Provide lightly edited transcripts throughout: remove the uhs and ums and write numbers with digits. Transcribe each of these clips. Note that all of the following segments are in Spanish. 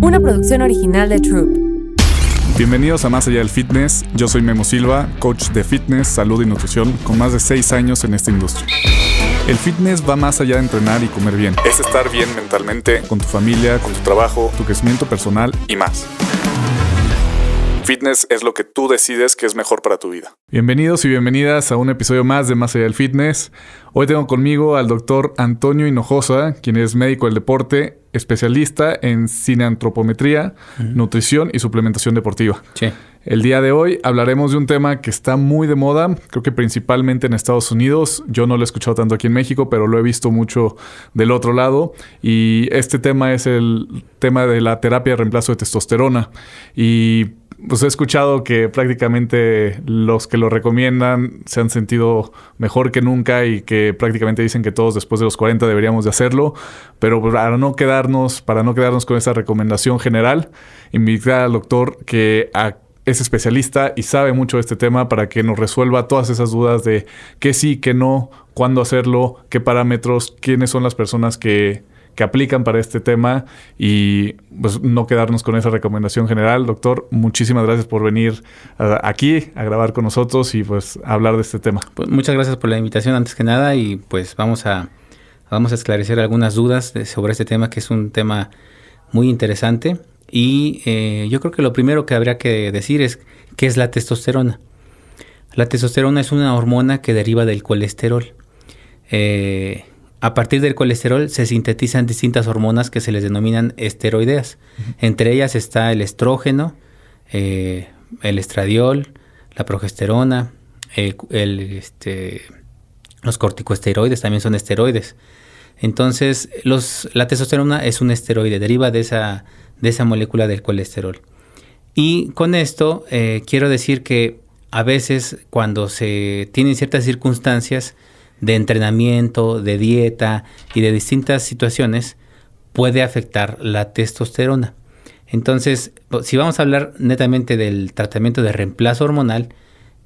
una producción original de Troop. Bienvenidos a Más Allá del Fitness. Yo soy Memo Silva, coach de fitness, salud y nutrición con más de 6 años en esta industria. El fitness va más allá de entrenar y comer bien. Es estar bien mentalmente, con tu familia, con tu trabajo, tu crecimiento personal y más. Fitness es lo que tú decides que es mejor para tu vida. Bienvenidos y bienvenidas a un episodio más de Más Allá del Fitness. Hoy tengo conmigo al doctor Antonio Hinojosa, quien es médico del deporte, especialista en cineantropometría, nutrición y suplementación deportiva. Sí. El día de hoy hablaremos de un tema que está muy de moda, creo que principalmente en Estados Unidos. Yo no lo he escuchado tanto aquí en México, pero lo he visto mucho del otro lado. Y este tema es el tema de la terapia de reemplazo de testosterona. Y pues he escuchado que prácticamente los que lo recomiendan se han sentido mejor que nunca y que prácticamente dicen que todos después de los 40 deberíamos de hacerlo. Pero para no quedarnos con esa recomendación general, invitar al doctor que es especialista y sabe mucho de este tema para que nos resuelva todas esas dudas de qué sí, qué no, cuándo hacerlo, qué parámetros, quiénes son las personas que aplican para este tema y pues no quedarnos con esa recomendación general. Doctor, muchísimas gracias por venir aquí a grabar con nosotros y pues a hablar de este tema. Pues muchas gracias por la invitación antes que nada y pues vamos a esclarecer algunas dudas sobre este tema, que es un tema muy interesante. Y yo creo que lo primero que habría que decir es ¿qué es la testosterona? La testosterona es una hormona que deriva del colesterol. A partir del colesterol se sintetizan distintas hormonas que se les denominan esteroideas. Entre ellas está el estrógeno, el estradiol, la progesterona, los corticosteroides también son esteroides. Entonces, la testosterona es un esteroide, deriva de esa molécula del colesterol. Y con esto quiero decir que a veces cuando se tienen ciertas circunstancias de entrenamiento, de dieta y de distintas situaciones, puede afectar la testosterona. Entonces, si vamos a hablar netamente del tratamiento de reemplazo hormonal,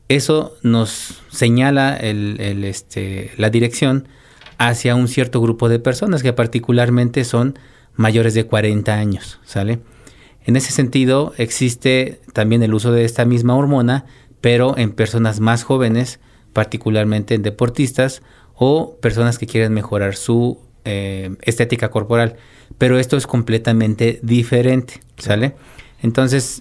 eso nos señala la dirección hacia un cierto grupo de personas que particularmente son mayores de 40 años, ¿sale? En ese sentido, existe también el uso de esta misma hormona, pero en personas más jóvenes, particularmente en deportistas o personas que quieren mejorar su estética corporal. Pero esto es completamente diferente, ¿sale? Entonces,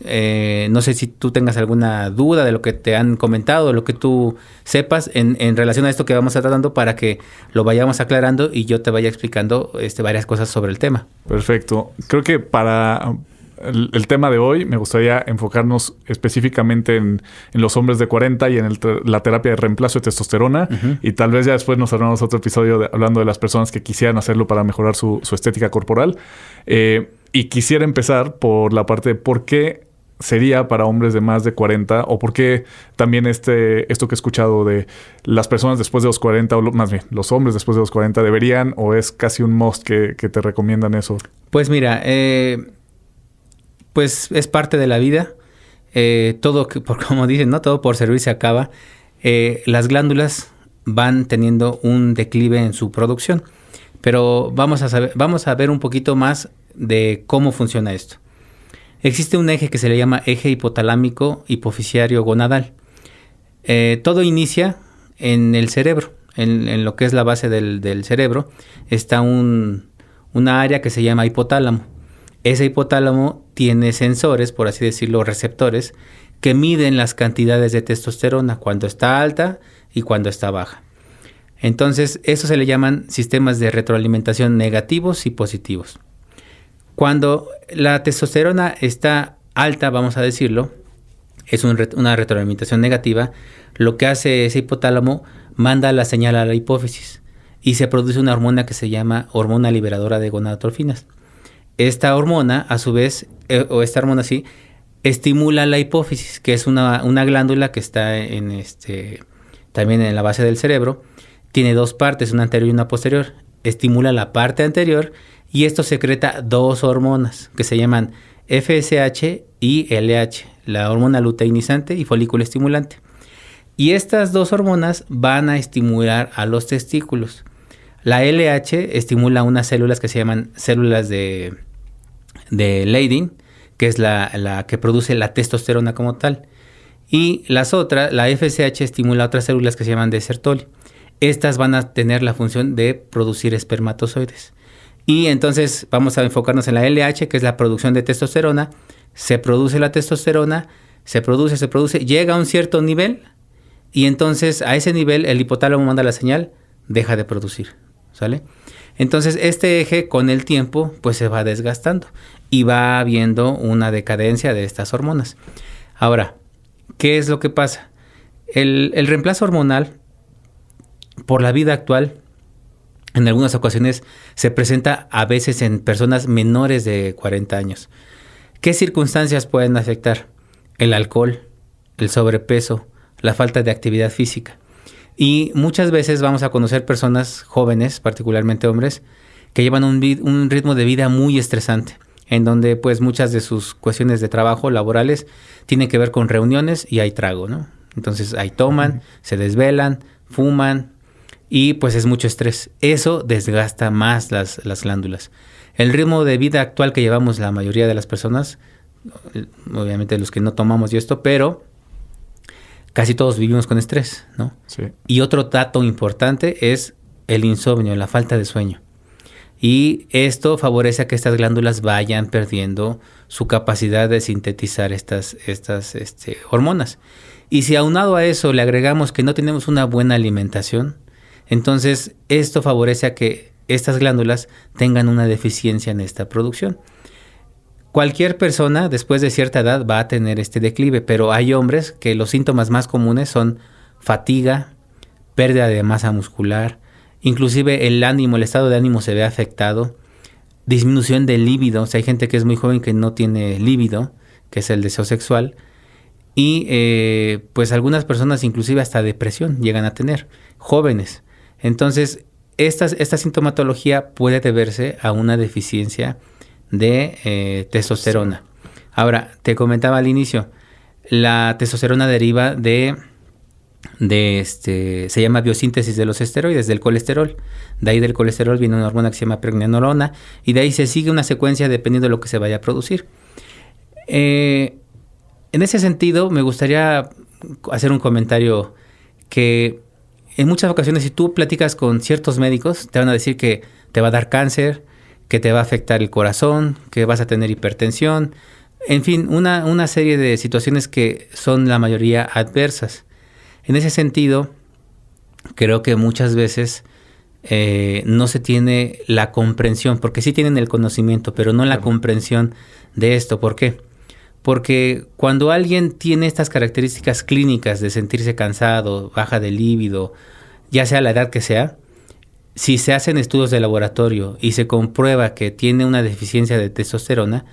no sé si tú tengas alguna duda de lo que te han comentado, de lo que tú sepas en relación a esto que vamos a estar tratando para que lo vayamos aclarando y yo te vaya explicando varias cosas sobre el tema. Perfecto. Creo que para el tema de hoy me gustaría enfocarnos específicamente en los hombres de 40 y en la terapia de reemplazo de testosterona. Y tal vez ya después nos haremos otro episodio hablando de las personas que quisieran hacerlo para mejorar su estética corporal. Y quisiera empezar por la parte de por qué sería para hombres de más de 40 o por qué también esto que he escuchado de las personas después de los 40 o más bien los hombres después de los 40 deberían o es casi un must que te recomiendan eso. Pues mira, pues es parte de la vida. Todo, como dicen, ¿no? Todo por servir se acaba. Las glándulas van teniendo un declive en su producción. Pero vamos a ver un poquito más de cómo funciona esto. Existe un eje que se le llama eje hipotalámico hipoficiario gonadal. Todo inicia en el cerebro, en lo que es la base del cerebro. Está una área que se llama hipotálamo. Ese hipotálamo tiene sensores, por así decirlo, receptores, que miden las cantidades de testosterona cuando está alta y cuando está baja. Entonces, eso se le llaman sistemas de retroalimentación negativos y positivos. Cuando la testosterona está alta, vamos a decirlo, es una retroalimentación negativa, lo que hace ese hipotálamo, manda la señal a la hipófisis y se produce una hormona que se llama hormona liberadora de gonadotrofinas. Esta hormona, a su vez, estimula la hipófisis, que es una glándula que está también en la base del cerebro. Tiene dos partes, una anterior y una posterior. Estimula la parte anterior y esto secreta dos hormonas que se llaman FSH y LH, la hormona luteinizante y folículo estimulante. Y estas dos hormonas van a estimular a los testículos. La LH estimula unas células que se llaman células de de Leydig, que es la que produce la testosterona como tal. Y las otras, la FSH estimula otras células que se llaman de Sertoli. Estas van a tener la función de producir espermatozoides. Y entonces vamos a enfocarnos en la LH, que es la producción de testosterona. Se produce la testosterona, se produce, llega a un cierto nivel y entonces a ese nivel el hipotálamo manda la señal, deja de producir, ¿sale? Entonces este eje con el tiempo pues se va desgastando y va habiendo una decadencia de estas hormonas. Ahora, ¿qué es lo que pasa? El reemplazo hormonal por la vida actual en algunas ocasiones se presenta a veces en personas menores de 40 años. ¿Qué circunstancias pueden afectar? El alcohol, el sobrepeso, la falta de actividad física. Y muchas veces vamos a conocer personas jóvenes, particularmente hombres, que llevan un ritmo de vida muy estresante, en donde pues muchas de sus cuestiones de trabajo laborales tienen que ver con reuniones y hay trago, ¿no? Entonces ahí toman, se desvelan, fuman y pues es mucho estrés. Eso desgasta más las glándulas. El ritmo de vida actual que llevamos la mayoría de las personas, obviamente los que no tomamos y esto, pero casi todos vivimos con estrés, ¿no? Sí. Y otro dato importante es el insomnio, la falta de sueño. Y esto favorece a que estas glándulas vayan perdiendo su capacidad de sintetizar estas hormonas. Y si aunado a eso le agregamos que no tenemos una buena alimentación, entonces esto favorece a que estas glándulas tengan una deficiencia en esta producción. Cualquier persona después de cierta edad va a tener este declive, pero hay hombres que los síntomas más comunes son fatiga, pérdida de masa muscular, inclusive el ánimo, el estado de ánimo se ve afectado, disminución del líbido, o sea, hay gente que es muy joven que no tiene líbido, que es el deseo sexual, y pues algunas personas inclusive hasta depresión llegan a tener, jóvenes. Entonces, esta sintomatología puede deberse a una deficiencia de testosterona. Ahora, te comentaba al inicio, la testosterona deriva se llama biosíntesis de los esteroides, del colesterol. De ahí del colesterol viene una hormona que se llama pregnenolona y de ahí se sigue una secuencia dependiendo de lo que se vaya a producir. En ese sentido, me gustaría hacer un comentario que en muchas ocasiones si tú platicas con ciertos médicos, te van a decir que te va a dar cáncer, que te va a afectar el corazón, que vas a tener hipertensión, en fin, una serie de situaciones que son la mayoría adversas. En ese sentido, creo que muchas veces no se tiene la comprensión, porque sí tienen el conocimiento, pero no la comprensión de esto. ¿Por qué? Porque cuando alguien tiene estas características clínicas de sentirse cansado, baja de líbido, ya sea la edad que sea, si se hacen estudios de laboratorio y se comprueba que tiene una deficiencia de testosterona,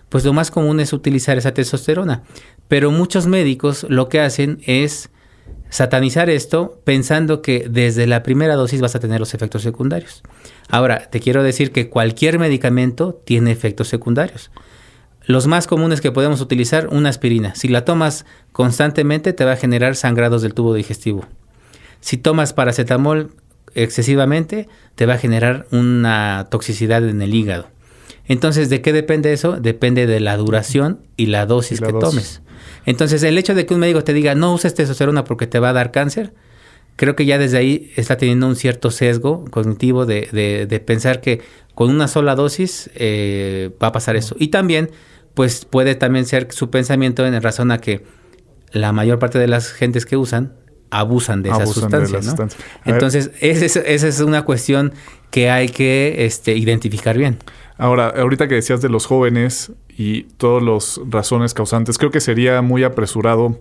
pues lo más común es utilizar esa testosterona. Pero muchos médicos lo que hacen es satanizar esto pensando que desde la primera dosis vas a tener los efectos secundarios. Ahora, te quiero decir que cualquier medicamento tiene efectos secundarios. Los más comunes que podemos utilizar, una aspirina. Si la tomas constantemente te va a generar sangrados del tubo digestivo. Si tomas paracetamol excesivamente, te va a generar una toxicidad en el hígado. Entonces, ¿de qué depende eso? Depende de la duración y la dosis que tomes. Entonces, el hecho de que un médico te diga no uses testosterona porque te va a dar cáncer, creo que ya desde ahí está teniendo un cierto sesgo cognitivo de pensar que con una sola dosis va a pasar eso. Y también, pues puede también ser su pensamiento en razón a que la mayor parte de las gentes que usan abusan de esas sustancias, ¿no? Entonces, esa es una cuestión que hay que identificar bien. Ahora, ahorita que decías de los jóvenes y todas las razones causantes, creo que sería muy apresurado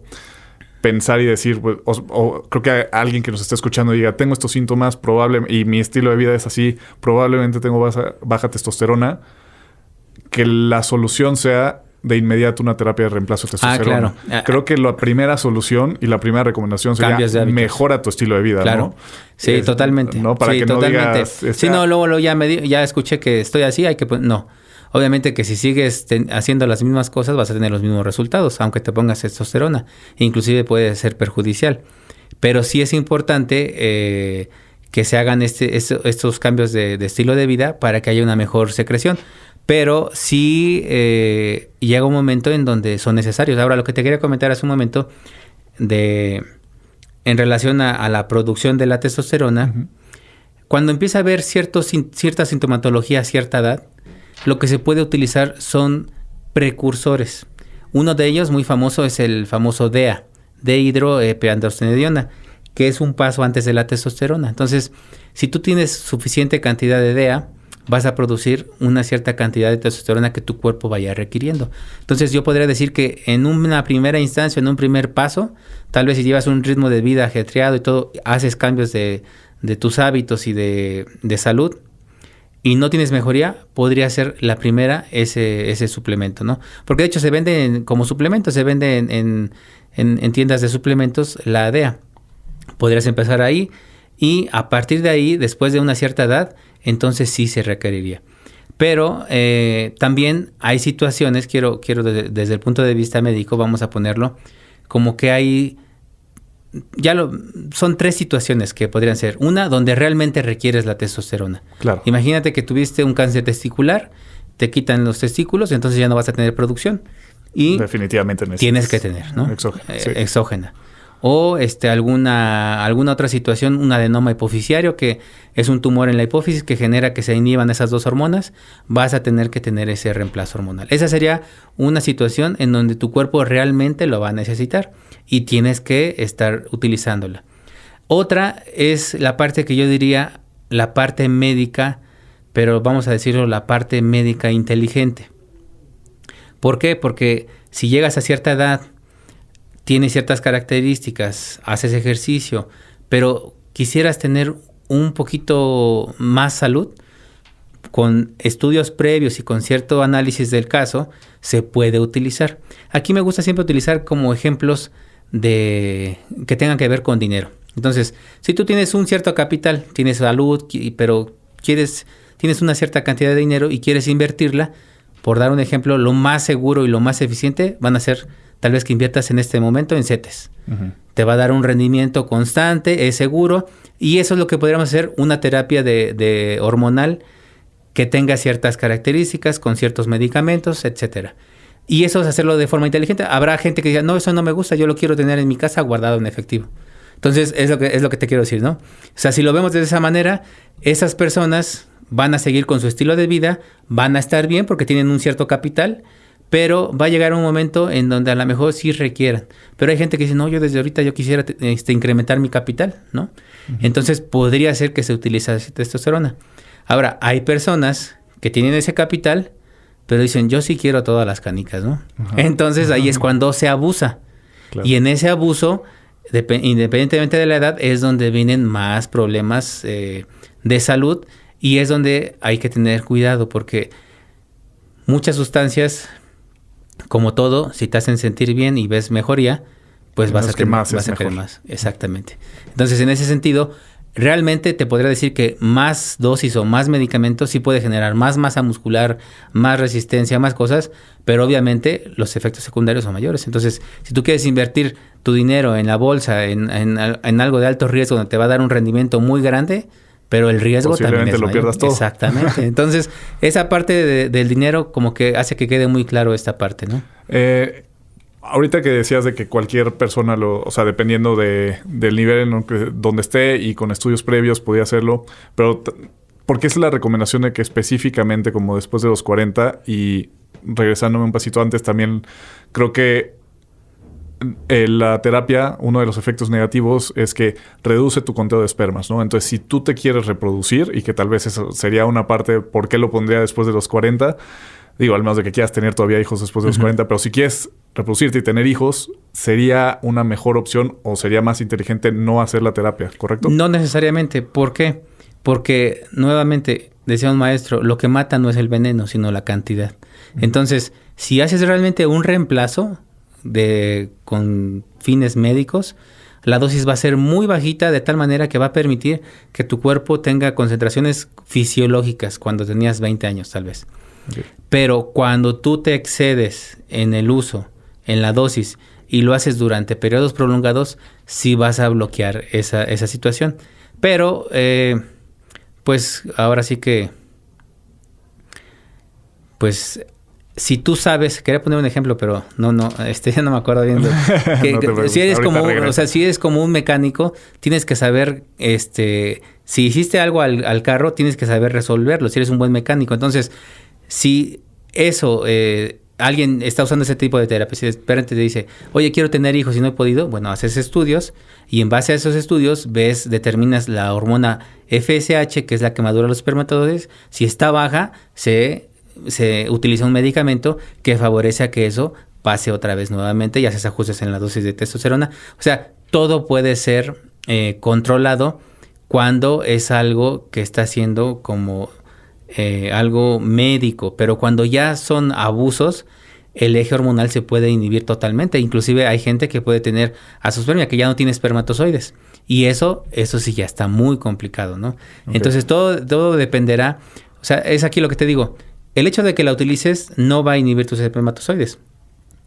pensar y decir, pues, o creo que alguien que nos esté escuchando diga, tengo estos síntomas, y mi estilo de vida es así, probablemente tengo baja testosterona, que la solución sea de inmediato una terapia de reemplazo de testosterona. Claro. Creo que la primera solución y la primera recomendación sería mejora tu estilo de vida, claro. ¿no? Sí, totalmente. ¿no? Para sí, que totalmente. No digas... Sí, no, luego ya escuché que estoy así, hay que... No. Obviamente que si sigues haciendo las mismas cosas vas a tener los mismos resultados, aunque te pongas testosterona. Inclusive puede ser perjudicial. Pero sí es importante que se hagan estos cambios de estilo de vida para que haya una mejor secreción. pero sí llega un momento en donde son necesarios. Ahora, lo que te quería comentar hace un momento en relación a la producción de la testosterona, cuando empieza a haber cierta sintomatología a cierta edad, lo que se puede utilizar son precursores. Uno de ellos, muy famoso, es el famoso DEA, dehidroepiandrosterona, que es un paso antes de la testosterona. Entonces, si tú tienes suficiente cantidad de DEA, vas a producir una cierta cantidad de testosterona que tu cuerpo vaya requiriendo. Entonces, yo podría decir que en una primera instancia, en un primer paso, tal vez si llevas un ritmo de vida ajetreado y todo, haces cambios de tus hábitos y de salud, y no tienes mejoría, podría ser la primera ese suplemento, ¿no? Porque de hecho se vende como suplemento, se vende en tiendas de suplementos la DEA. Podrías empezar ahí y a partir de ahí, después de una cierta edad, entonces sí se requeriría. Pero también hay situaciones, quiero desde el punto de vista médico, vamos a ponerlo, como que hay... son 3 situaciones que podrían ser. Una, donde realmente requieres la testosterona. Claro. Imagínate que tuviste un cáncer testicular, te quitan los testículos, entonces ya no vas a tener producción. Y definitivamente tienes que tener, ¿no? Exógena. Sí. Exógena. O alguna otra situación, un adenoma hipofisiario, que es un tumor en la hipófisis que genera que se inhiban esas 2 hormonas, vas a tener que tener ese reemplazo hormonal. Esa sería una situación en donde tu cuerpo realmente lo va a necesitar y tienes que estar utilizándola. Otra es la parte que yo diría, la parte médica, pero vamos a decirlo, la parte médica inteligente. ¿Por qué? Porque si llegas a cierta edad, tienes ciertas características, haces ejercicio, pero quisieras tener un poquito más salud, con estudios previos y con cierto análisis del caso, se puede utilizar. Aquí me gusta siempre utilizar como ejemplos que tengan que ver con dinero. Entonces, si tú tienes un cierto capital, tienes salud, pero tienes una cierta cantidad de dinero y quieres invertirla, por dar un ejemplo, lo más seguro y lo más eficiente van a ser tal vez que inviertas en este momento en CETES. Te va a dar un rendimiento constante, es seguro, y eso es lo que podríamos hacer, una terapia de hormonal que tenga ciertas características, con ciertos medicamentos, etcétera. Y eso es hacerlo de forma inteligente. Habrá gente que diga, no, eso no me gusta, yo lo quiero tener en mi casa guardado en efectivo. Entonces, es lo que te quiero decir, ¿no? O sea, si lo vemos de esa manera, esas personas van a seguir con su estilo de vida, van a estar bien porque tienen un cierto capital, pero va a llegar un momento en donde a lo mejor sí requieran. Pero hay gente que dice, no, yo desde ahorita yo quisiera incrementar mi capital, ¿no? Entonces, podría ser que se utilice testosterona. Ahora, hay personas que tienen ese capital, pero dicen, yo sí quiero todas las canicas, ¿no? Entonces, ahí es cuando se abusa. Claro. Y en ese abuso, independientemente de la edad, es donde vienen más problemas de salud, y es donde hay que tener cuidado, porque muchas sustancias, como todo, si te hacen sentir bien y ves mejoría, pues vas a querer más. Exactamente. Entonces, en ese sentido, realmente te podría decir que más dosis o más medicamentos sí puede generar más masa muscular, más resistencia, más cosas, pero obviamente los efectos secundarios son mayores. Entonces, si tú quieres invertir tu dinero en la bolsa, en algo de alto riesgo, donde te va a dar un rendimiento muy grande, pero el riesgo también es mayor. Pierdas todo. Exactamente. Entonces, esa parte del dinero como que hace que quede muy claro esta parte, ¿no? Ahorita que decías de que cualquier persona, o sea, dependiendo del nivel donde esté y con estudios previos podía hacerlo, pero ¿por qué es la recomendación de que específicamente como después de los 40? Y regresándome un pasito antes, también creo que la terapia, uno de los efectos negativos es que reduce tu conteo de espermas, ¿no? Entonces, si tú te quieres reproducir, y que tal vez eso sería una parte de por qué lo pondría después de los 40, digo, al menos de que quieras tener todavía hijos después de los 40, pero si quieres reproducirte y tener hijos, ¿sería una mejor opción o sería más inteligente no hacer la terapia, correcto? No necesariamente. ¿Por qué? Porque, nuevamente, decía un maestro, lo que mata no es el veneno, sino la cantidad. Entonces, si haces realmente un reemplazo con fines médicos, la dosis va a ser muy bajita, de tal manera que va a permitir que tu cuerpo tenga concentraciones fisiológicas cuando tenías 20 años, tal vez. Okay. Pero cuando tú te excedes en el uso, en la dosis, y lo haces durante periodos prolongados, sí vas a bloquear esa situación. Pero, pues, ahora sí que pues si tú sabes, quería poner un ejemplo, pero no, ya no me acuerdo bien. Si eres como, o sea, si eres como un mecánico, tienes que saber, si hiciste algo al carro, tienes que saber resolverlo, si eres un buen mecánico. Entonces, si eso, alguien está usando ese tipo de terapia, si de repente te dice, oye, quiero tener hijos y no he podido, bueno, haces estudios y en base a esos estudios determinas la hormona FSH, que es la que madura los espermatozoides. Si está baja, se utiliza un medicamento que favorece a que eso pase otra vez nuevamente y haces ajustes en la dosis de testosterona. O sea, todo puede ser controlado cuando es algo que está siendo como algo médico, pero cuando ya son abusos, el eje hormonal se puede inhibir totalmente. Inclusive hay gente que puede tener azoospermia, que ya no tiene espermatozoides. Y eso sí ya está muy complicado, ¿no? Okay. Entonces todo dependerá. O sea, es aquí lo que te digo. El hecho de que la utilices no va a inhibir tus espermatozoides.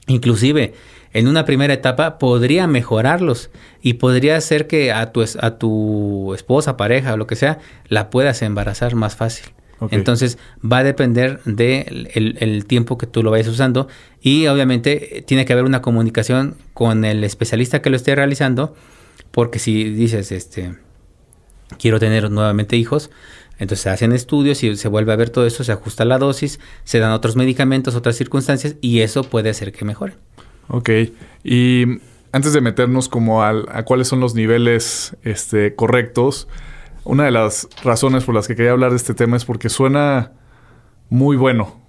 Inclusive, en una primera etapa podría mejorarlos y podría hacer que a tu esposa, pareja o lo que sea, la puedas embarazar más fácil. Okay. Entonces, va a depender del tiempo que tú lo vayas usando y obviamente tiene que haber una comunicación con el especialista que lo esté realizando, porque si dices, quiero tener nuevamente hijos, entonces se hacen estudios y se vuelve a ver todo eso, se ajusta la dosis, se dan otros medicamentos, otras circunstancias y eso puede hacer que mejore. Ok. Y antes de meternos como a cuáles son los niveles correctos, una de las razones por las que quería hablar de este tema es porque suena muy bueno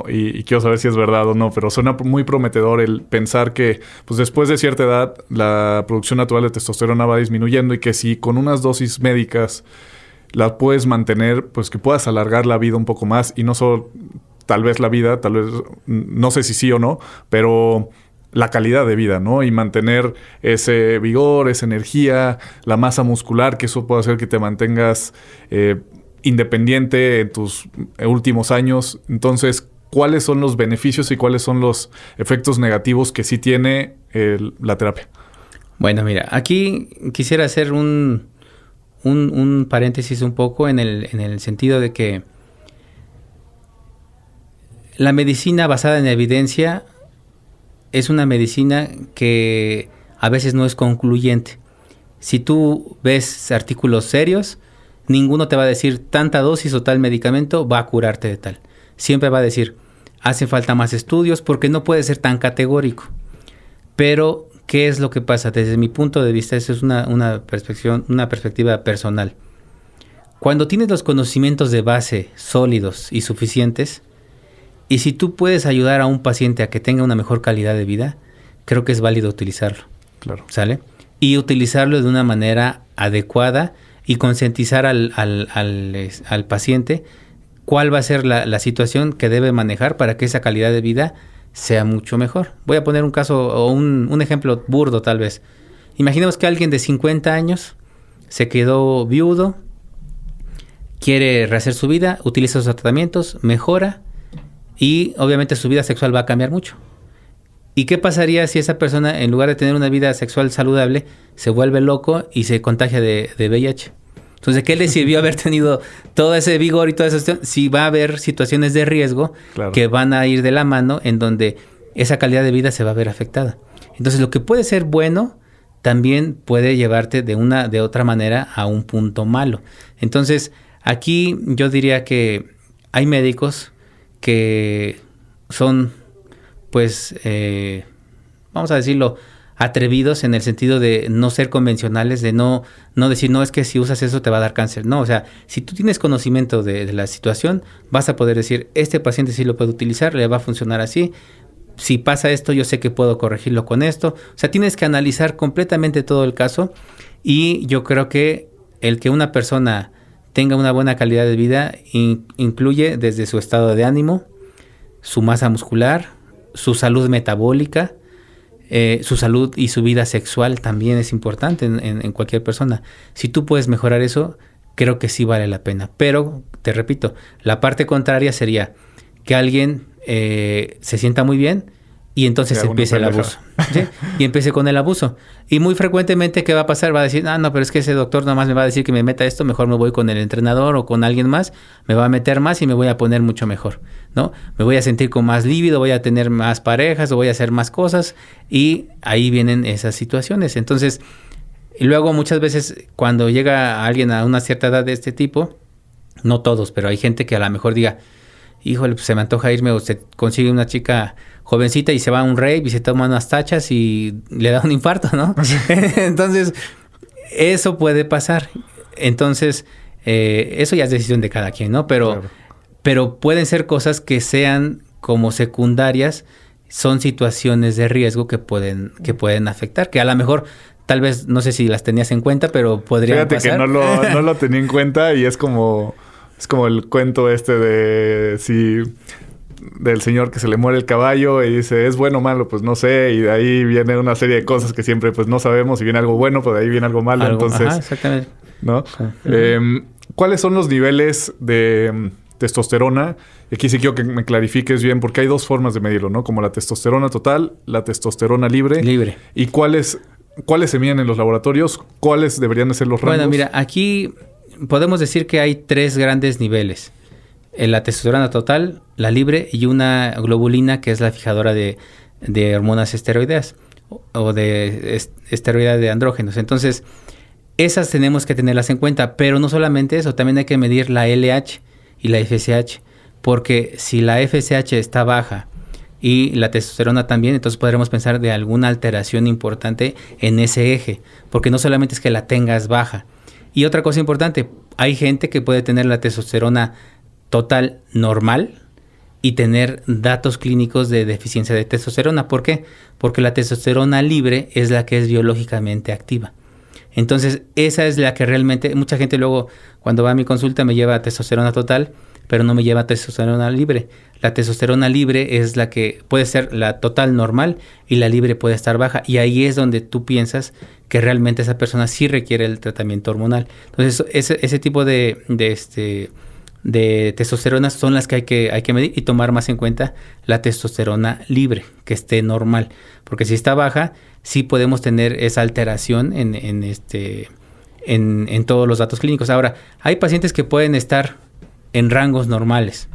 y quiero saber si es verdad o no, pero suena muy prometedor el pensar que pues después de cierta edad la producción natural de testosterona va disminuyendo y que si con unas dosis médicas la puedes mantener, pues que puedas alargar la vida un poco más y no solo tal vez la vida, tal vez, no sé si sí o no, pero la calidad de vida, ¿no? Y mantener ese vigor, esa energía, la masa muscular, que eso puede hacer que te mantengas independiente en tus últimos años. Entonces, ¿cuáles son los beneficios y cuáles son los efectos negativos que sí tiene la terapia? Bueno, mira, aquí quisiera hacer un paréntesis un poco en el sentido de que la medicina basada en evidencia es una medicina que a veces no es concluyente. Si tú ves artículos serios, ninguno te va a decir tanta dosis o tal medicamento va a curarte de tal. Siempre va a decir, hace falta más estudios porque no puede ser tan categórico. Pero, ¿qué es lo que pasa? Desde mi punto de vista, eso es una perspectiva personal. Cuando tienes los conocimientos de base sólidos y suficientes, y si tú puedes ayudar a un paciente a que tenga una mejor calidad de vida, creo que es válido utilizarlo. Claro. ¿Sale? Y utilizarlo de una manera adecuada y concientizar al paciente cuál va a ser la situación que debe manejar para que esa calidad de vida sea mucho mejor. Voy a poner un caso o un ejemplo burdo tal vez. Imaginemos que alguien de 50 años se quedó viudo, quiere rehacer su vida, utiliza sus tratamientos, mejora y obviamente su vida sexual va a cambiar mucho. ¿Y qué pasaría si esa persona, en lugar de tener una vida sexual saludable, se vuelve loco y se contagia de VIH? Entonces, ¿qué le sirvió haber tenido todo ese vigor y toda esa situación? Si va a haber situaciones de riesgo que van a ir de la mano en donde esa calidad de vida se va a ver afectada. Entonces, lo que puede ser bueno también puede llevarte de otra manera a un punto malo. Entonces, aquí yo diría que hay médicos que son, pues, vamos a decirlo, atrevidos en el sentido de no ser convencionales, de no decir, no, es que si usas eso te va a dar cáncer. No, o sea, si tú tienes conocimiento de la situación, vas a poder decir, este paciente sí lo puede utilizar, le va a funcionar así. Si pasa esto, yo sé que puedo corregirlo con esto. O sea, tienes que analizar completamente todo el caso y yo creo que el que una persona tenga una buena calidad de vida incluye desde su estado de ánimo, su masa muscular, su salud metabólica, su salud y su vida sexual también es importante en cualquier persona. Si tú puedes mejorar eso, creo que sí vale la pena. Pero, te repito, la parte contraria sería que alguien se sienta muy bien y entonces empiece el abuso. ¿Sí? Y empiece con el abuso. Y muy frecuentemente, ¿qué va a pasar? Va a decir, no, pero es que ese doctor nada más me va a decir que me meta esto, mejor me voy con el entrenador o con alguien más, me va a meter más y me voy a poner mucho mejor. ¿no? Me voy a sentir con más líbido, voy a tener más parejas o voy a hacer más cosas y ahí vienen esas situaciones. Entonces, y luego muchas veces cuando llega alguien a una cierta edad de este tipo, no todos, pero hay gente que a lo mejor diga, híjole, pues se me antoja irme, o se consigue una chica jovencita y se va a un rave y se toma unas tachas y le da un infarto, ¿no? Entonces, eso puede pasar. Entonces, eso ya es decisión de cada quien, ¿no? Pero pueden ser cosas que sean como secundarias, son situaciones de riesgo que pueden afectar, que a lo mejor, tal vez, no sé si las tenías en cuenta, pero podrían pasar. Fíjate que no lo tenía en cuenta y es como el cuento del señor que se le muere el caballo y dice, ¿es bueno o malo? Pues no sé, y de ahí viene una serie de cosas que siempre pues no sabemos, si viene algo bueno, pues de ahí viene algo malo, entonces... Ajá, exactamente. ¿No? ¿Cuáles son los niveles de testosterona? Aquí sí quiero que me clarifiques bien, porque hay dos formas de medirlo, ¿no? Como la testosterona total, la testosterona libre. ¿Y cuáles se miden en los laboratorios? ¿Cuáles deberían de ser los rangos? Bueno, mira, aquí podemos decir que hay 3 grandes niveles. La testosterona total, la libre y una globulina que es la fijadora de hormonas esteroideas o de esteroides de andrógenos. Entonces, esas tenemos que tenerlas en cuenta, pero no solamente eso, también hay que medir la LH y la FSH, porque si la FSH está baja y la testosterona también, entonces podremos pensar de alguna alteración importante en ese eje, porque no solamente es que la tengas baja. Y otra cosa importante, hay gente que puede tener la testosterona total normal y tener datos clínicos de deficiencia de testosterona. ¿Por qué? Porque la testosterona libre es la que es biológicamente activa. Entonces, esa es la que realmente, mucha gente luego cuando va a mi consulta me lleva testosterona total, pero no me lleva testosterona libre. La testosterona libre es la que puede ser la total normal y la libre puede estar baja. Y ahí es donde tú piensas que realmente esa persona sí requiere el tratamiento hormonal. Entonces, ese tipo de testosterona son las que hay que medir y tomar más en cuenta la testosterona libre, que esté normal. Porque si está baja, sí podemos tener esa alteración en todos los datos clínicos. Ahora, hay pacientes que pueden estar en rangos normales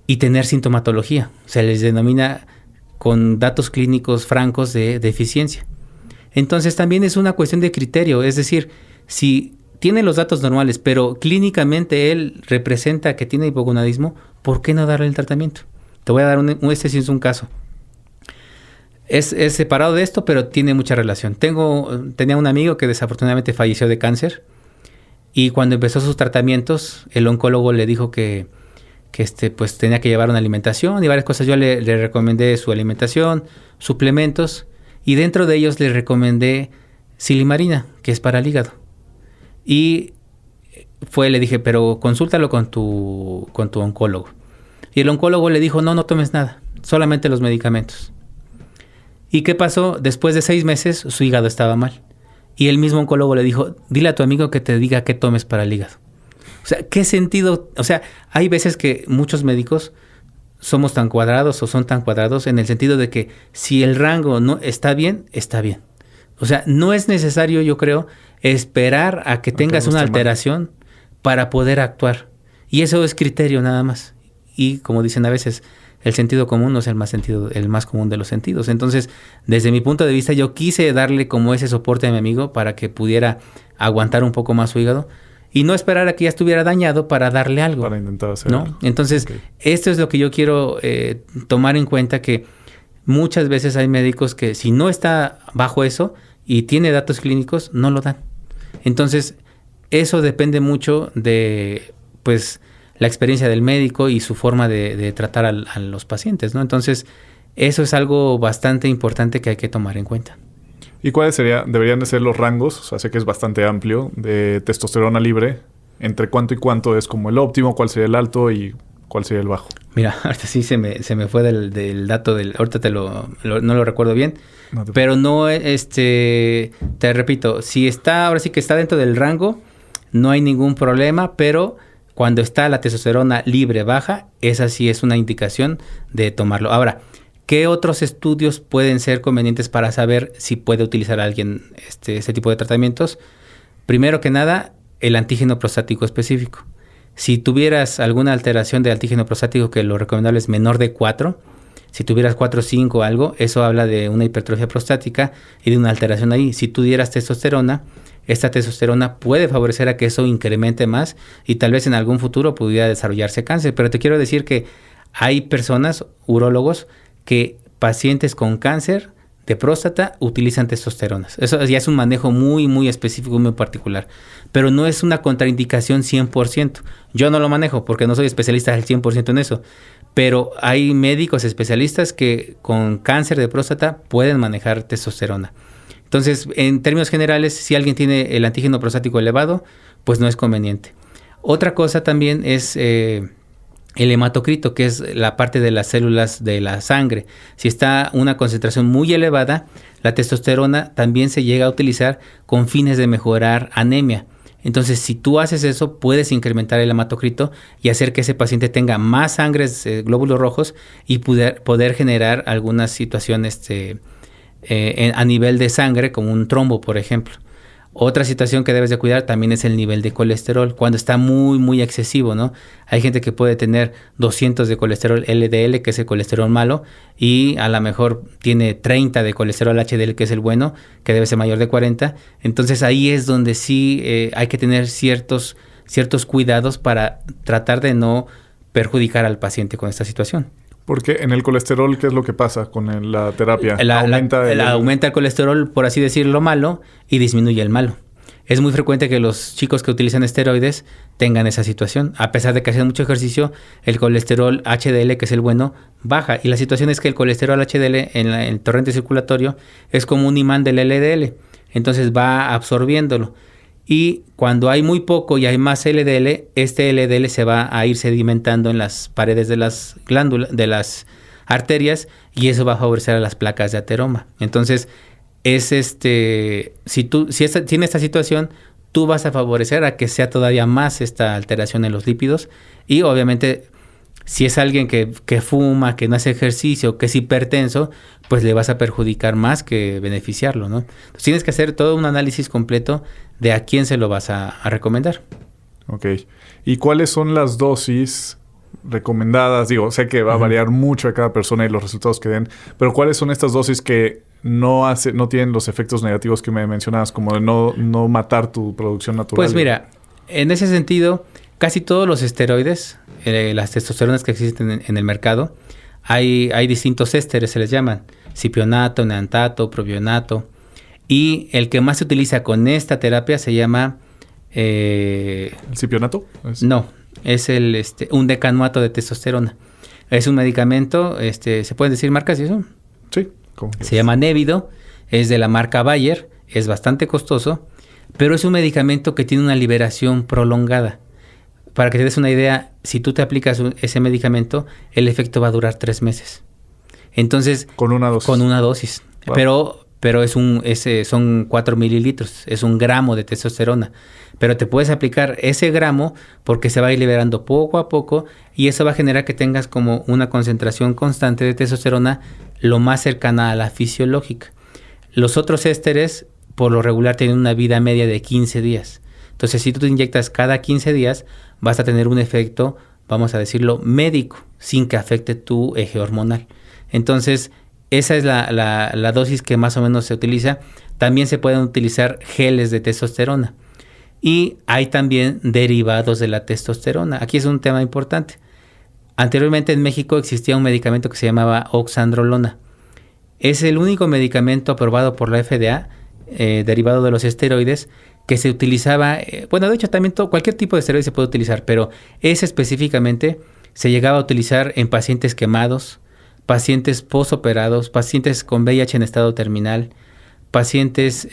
y tener sintomatología. Se les denomina con datos clínicos francos de deficiencia. Entonces, también es una cuestión de criterio. Es decir, si tiene los datos normales, pero clínicamente él representa que tiene hipogonadismo, ¿por qué no darle el tratamiento? Te voy a dar este sí es un caso. Es separado de esto, pero tiene mucha relación. Tenía un amigo que desafortunadamente falleció de cáncer y cuando empezó sus tratamientos, el oncólogo le dijo que pues tenía que llevar una alimentación y varias cosas. Yo le recomendé su alimentación, suplementos y dentro de ellos le recomendé silimarina, que es para el hígado. Y le dije, pero consúltalo con tu oncólogo. Y el oncólogo le dijo, no tomes nada, solamente los medicamentos. ¿Y qué pasó? Después de 6 meses, su hígado estaba mal. Y el mismo oncólogo le dijo, dile a tu amigo que te diga qué tomes para el hígado. O sea, ¿qué sentido? O sea, hay veces que muchos médicos somos tan cuadrados o son tan cuadrados en el sentido de que si el rango no está bien, está bien. O sea, no es necesario, yo creo, esperar a que tengas una alteración para poder actuar. Y eso es criterio nada más. Y como dicen a veces, el sentido común no es el más común de los sentidos. Entonces, desde mi punto de vista, yo quise darle como ese soporte a mi amigo para que pudiera aguantar un poco más su hígado y no esperar a que ya estuviera dañado para darle algo. Para intentar hacer algo. Entonces, esto es lo que yo quiero tomar en cuenta, que muchas veces hay médicos que si no está bajo eso y tiene datos clínicos, no lo dan. Entonces, eso depende mucho de, pues, la experiencia del médico y su forma de tratar a los pacientes, ¿no? Entonces, eso es algo bastante importante que hay que tomar en cuenta. ¿Y cuáles deberían de ser los rangos? O sea, sé que es bastante amplio, de testosterona libre. ¿Entre cuánto y cuánto es como el óptimo? ¿Cuál sería el alto y cuál sería el bajo? Mira, ahorita sí se me fue del dato ahorita no lo recuerdo bien. Pero no, te repito, ahora sí que está dentro del rango, no hay ningún problema, pero cuando está la testosterona libre baja, esa sí es una indicación de tomarlo. Ahora, ¿qué otros estudios pueden ser convenientes para saber si puede utilizar a alguien ese tipo de tratamientos? Primero que nada, el antígeno prostático específico. Si tuvieras alguna alteración de antígeno prostático, que lo recomendable es menor de 4, si tuvieras 4 o 5 o algo, eso habla de una hipertrofia prostática y de una alteración ahí. Si tú dieras testosterona, esta testosterona puede favorecer a que eso incremente más y tal vez en algún futuro pudiera desarrollarse cáncer. Pero te quiero decir que hay personas, urólogos, que pacientes con cáncer de próstata utilizan testosteronas. Eso ya es un manejo muy, muy específico, muy particular. Pero no es una contraindicación 100%. Yo no lo manejo porque no soy especialista al 100% en eso. Pero hay médicos especialistas que con cáncer de próstata pueden manejar testosterona. Entonces, en términos generales, si alguien tiene el antígeno prostático elevado, pues no es conveniente. Otra cosa también es el hematocrito, que es la parte de las células de la sangre. Si está una concentración muy elevada, la testosterona también se llega a utilizar con fines de mejorar anemia. Entonces, si tú haces eso, puedes incrementar el hematocrito y hacer que ese paciente tenga más sangre, glóbulos rojos, y poder generar algunas situaciones a nivel de sangre, como un trombo, por ejemplo. Otra situación que debes de cuidar también es el nivel de colesterol, cuando está muy, muy excesivo, ¿no? Hay gente que puede tener 200 de colesterol LDL, que es el colesterol malo, y a lo mejor tiene 30 de colesterol HDL, que es el bueno, que debe ser mayor de 40. Entonces ahí es donde sí hay que tener ciertos cuidados para tratar de no perjudicar al paciente con esta situación. Porque en el colesterol, ¿qué es lo que pasa con la terapia? Aumenta el colesterol, por así decirlo, malo, y disminuye el malo. Es muy frecuente que los chicos que utilizan esteroides tengan esa situación. A pesar de que hacen mucho ejercicio, el colesterol HDL, que es el bueno, baja. Y la situación es que el colesterol HDL en el torrente circulatorio es como un imán del LDL. Entonces va absorbiéndolo. Y cuando hay muy poco y hay más LDL, este LDL se va a ir sedimentando en las paredes de las glándulas, de las arterias, y eso va a favorecer a las placas de ateroma. Entonces, si tiene esta situación, tú vas a favorecer a que sea todavía más esta alteración en los lípidos. Y obviamente, si es alguien que fuma, que no hace ejercicio, que es hipertenso, pues le vas a perjudicar más que beneficiarlo, ¿no? Entonces tienes que hacer todo un análisis completo de a quién se lo vas a recomendar. Ok. ¿Y cuáles son las dosis recomendadas? Digo, sé que va a variar mucho a cada persona y los resultados que den, pero ¿cuáles son estas dosis que no tienen los efectos negativos que me mencionabas, como de no matar tu producción natural? Pues mira, en ese sentido, casi todos los esteroides, las testosteronas que existen en el mercado, hay distintos ésteres, se les llaman cipionato, neantato, propionato, y el que más se utiliza con esta terapia se llama... ¿El cipionato? No, es un decanoato de testosterona. Es un medicamento, ¿se pueden decir marcas y eso? Sí. Se llama Nevido, es de la marca Bayer, es bastante costoso, pero es un medicamento que tiene una liberación prolongada. Para que te des una idea, si tú te aplicas ese medicamento, el efecto va a durar 3 meses. Entonces... Con una dosis. Wow. Pero son 4 mililitros, es 1 gramo de testosterona. Pero te puedes aplicar ese gramo porque se va a ir liberando poco a poco y eso va a generar que tengas como una concentración constante de testosterona lo más cercana a la fisiológica. Los otros ésteres, por lo regular, tienen una vida media de 15 días. Entonces, si tú te inyectas cada 15 días, vas a tener un efecto, vamos a decirlo, médico, sin que afecte tu eje hormonal. Entonces, esa es la dosis que más o menos se utiliza. También se pueden utilizar geles de testosterona. Y hay también derivados de la testosterona. Aquí es un tema importante. Anteriormente en México existía un medicamento que se llamaba oxandrolona. Es el único medicamento aprobado por la FDA, derivado de los esteroides, que se utilizaba, de hecho también cualquier tipo de esteroide se puede utilizar, pero ese específicamente se llegaba a utilizar en pacientes quemados, pacientes posoperados, pacientes con VIH en estado terminal, pacientes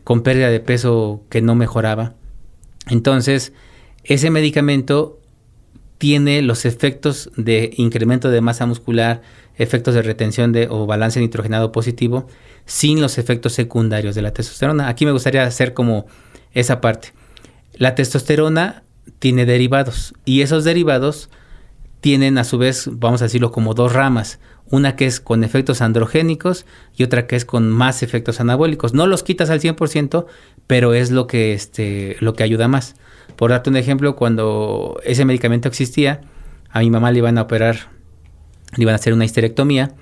con pérdida de peso que no mejoraba. Entonces, ese medicamento tiene los efectos de incremento de masa muscular, efectos de retención o balance nitrogenado positivo, sin los efectos secundarios de la testosterona. Aquí me gustaría hacer como esa parte. La testosterona tiene derivados y esos derivados tienen a su vez, vamos a decirlo, como 2 ramas. Una que es con efectos androgénicos y otra que es con más efectos anabólicos. No los quitas al 100%, pero es lo que ayuda más. Por darte un ejemplo, cuando ese medicamento existía, a mi mamá le iban a operar, le iban a hacer una histerectomía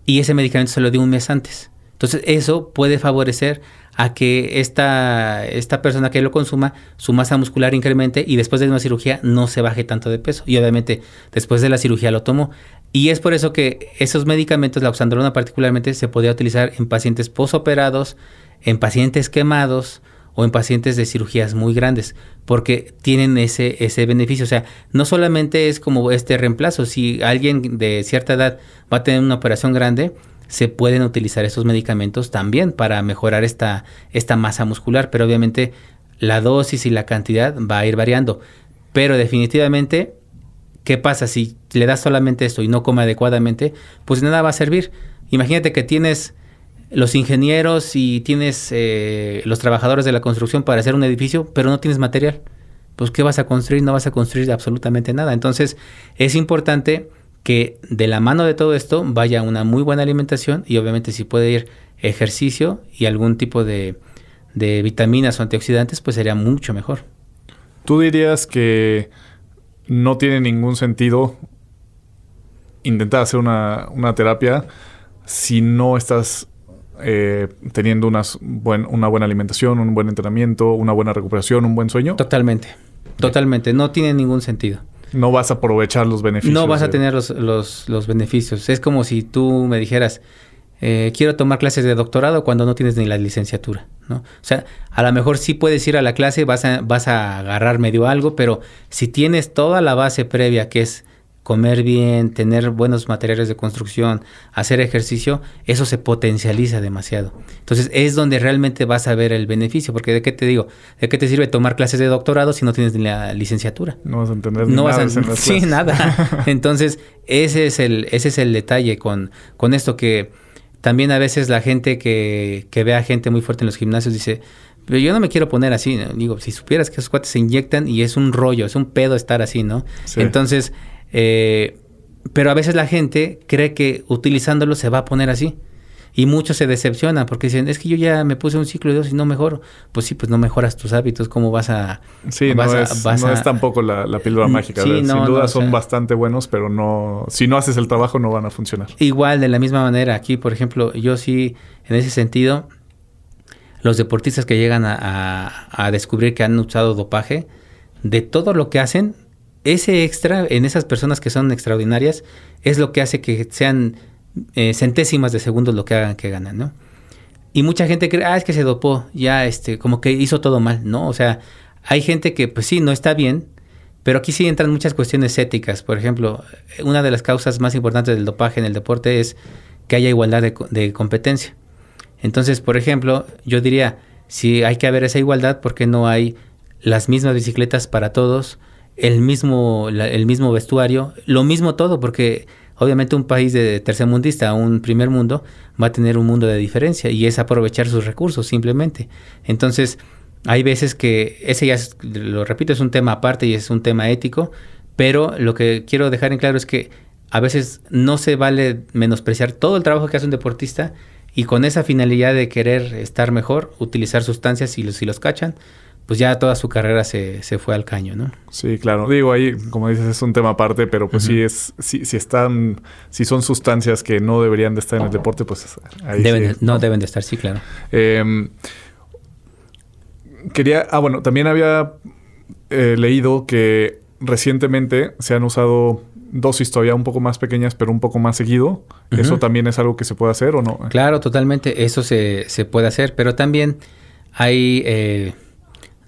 y ese medicamento se lo dio un mes antes. Entonces eso puede favorecer a que esta persona que lo consuma, su masa muscular incremente y después de una cirugía no se baje tanto de peso. Y obviamente después de la cirugía lo tomó. Y es por eso que esos medicamentos, la oxandrolona particularmente, se podía utilizar en pacientes posoperados, en pacientes quemados o en pacientes de cirugías muy grandes, porque tienen ese beneficio. O sea, no solamente es como este reemplazo. Si alguien de cierta edad va a tener una operación grande, se pueden utilizar estos medicamentos también para mejorar esta masa muscular, pero obviamente la dosis y la cantidad va a ir variando. Pero definitivamente, ¿qué pasa si le das solamente esto y no come adecuadamente? Pues nada va a servir. Imagínate que tienes los ingenieros y tienes los trabajadores de la construcción para hacer un edificio, pero no tienes material. Pues ¿qué vas a construir? No vas a construir absolutamente nada. Entonces es importante que de la mano de todo esto vaya una muy buena alimentación y obviamente si puede ir ejercicio y algún tipo de vitaminas o antioxidantes, pues sería mucho mejor. ¿Tú dirías que no tiene ningún sentido intentar hacer una terapia si no estás teniendo una buena alimentación, un buen entrenamiento, una buena recuperación, un buen sueño? Totalmente. No tiene ningún sentido. No vas a aprovechar los beneficios. No vas a tener los beneficios. Es como si tú me dijeras, quiero tomar clases de doctorado cuando no tienes ni la licenciatura, ¿no? O sea, a lo mejor sí puedes ir a la clase, vas a agarrar medio algo, pero si tienes toda la base previa, que es comer bien, tener buenos materiales de construcción, hacer ejercicio, eso se potencializa demasiado. Entonces es donde realmente vas a ver el beneficio, porque ¿de qué te digo? ¿De qué te sirve tomar clases de doctorado si no tienes ni la licenciatura? No vas a entender nada. Sí, nada. Entonces ese es el detalle con esto, que también a veces la gente que ve a gente muy fuerte en los gimnasios dice, pero yo no me quiero poner así, ¿no? Digo, si supieras que esos cuates se inyectan y es un rollo, es un pedo estar así, ¿no? Sí. Entonces, pero a veces la gente cree que utilizándolo se va a poner así. Y muchos se decepcionan porque dicen, es que yo ya me puse un ciclo de 2 y no mejoro. Pues sí, pues no mejoras tus hábitos. ¿Cómo vas a...? Sí, no es tampoco la píldora mágica. Sí, sin duda son bastante buenos, pero no, si no haces el trabajo no van a funcionar. Igual, de la misma manera, aquí, por ejemplo, yo sí, en ese sentido, los deportistas que llegan a descubrir que han usado dopaje, de todo lo que hacen, ese extra en esas personas que son extraordinarias es lo que hace que sean centésimas de segundos lo que hagan que ganan, ¿no? Y mucha gente cree, es que se dopó, ya como que hizo todo mal, ¿no? O sea, hay gente que pues sí, no está bien, pero aquí sí entran muchas cuestiones éticas. Por ejemplo, una de las causas más importantes del dopaje en el deporte es que haya igualdad de competencia. Entonces, por ejemplo, yo diría, si hay que haber esa igualdad, ¿por qué no hay las mismas bicicletas para todos? El mismo vestuario, lo mismo todo, porque obviamente un país de tercermundista, un primer mundo, va a tener un mundo de diferencia y es aprovechar sus recursos simplemente. Entonces, hay veces que ese ya lo repito, es un tema aparte y es un tema ético, pero lo que quiero dejar en claro es que a veces no se vale menospreciar todo el trabajo que hace un deportista y con esa finalidad de querer estar mejor, utilizar sustancias y si los cachan, pues ya toda su carrera se fue al caño, ¿no? Sí, claro. Digo, ahí, como dices, es un tema aparte, pero pues si son sustancias que no deberían de estar en el deporte, pues ahí deben de estar, sí, claro. También había leído que recientemente se han usado dosis todavía un poco más pequeñas, pero un poco más seguido. Uh-huh. ¿Eso también es algo que se puede hacer o no? Claro, totalmente. Eso se puede hacer, pero también hay